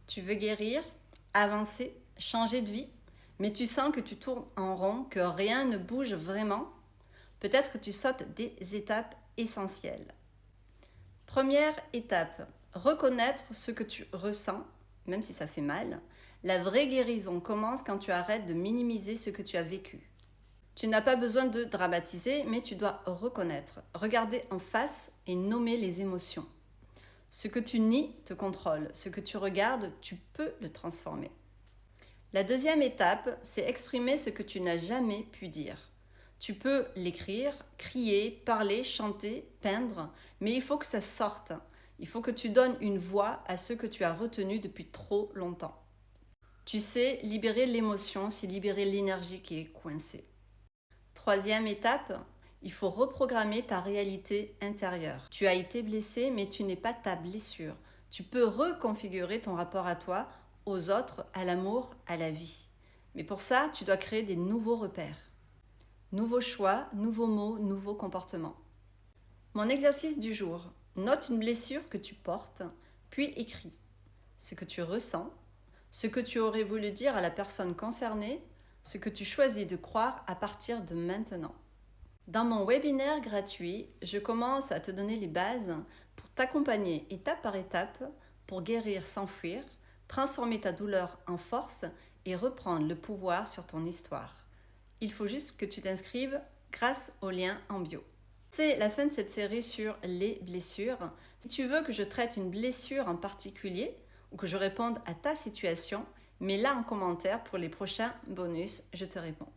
Tu veux guérir, avancer, changer de vie, mais tu sens que tu tournes en rond, que rien ne bouge vraiment. Peut-être que tu sautes des étapes essentielles. Première étape, reconnaître ce que tu ressens, même si ça fait mal. La vraie guérison commence quand tu arrêtes de minimiser ce que tu as vécu. Tu n'as pas besoin de dramatiser, mais tu dois reconnaître, regarder en face et nommer les émotions. Ce que tu nies te contrôle, ce que tu regardes, tu peux le transformer. La deuxième étape, c'est exprimer ce que tu n'as jamais pu dire. Tu peux l'écrire, crier, parler, chanter, peindre, mais il faut que ça sorte. Il faut que tu donnes une voix à ce que tu as retenu depuis trop longtemps. Tu sais, libérer l'émotion, c'est libérer l'énergie qui est coincée. Troisième étape, il faut reprogrammer ta réalité intérieure. Tu as été blessé, mais tu n'es pas ta blessure. Tu peux reconfigurer ton rapport à toi, aux autres, à l'amour, à la vie. Mais pour ça, tu dois créer des nouveaux repères. Nouveaux choix, nouveaux mots, nouveaux comportements. Mon exercice du jour. Note une blessure que tu portes, puis écris ce que tu ressens, ce que tu aurais voulu dire à la personne concernée, ce que tu choisis de croire à partir de maintenant. Dans mon webinaire gratuit, je commence à te donner les bases pour t'accompagner étape par étape pour guérir sans fuir, transformer ta douleur en force et reprendre le pouvoir sur ton histoire. Il faut juste que tu t'inscrives grâce au lien en bio. C'est la fin de cette série sur les blessures. Si tu veux que je traite une blessure en particulier ou que je réponde à ta situation, mets-la en commentaire pour les prochains bonus, je te réponds.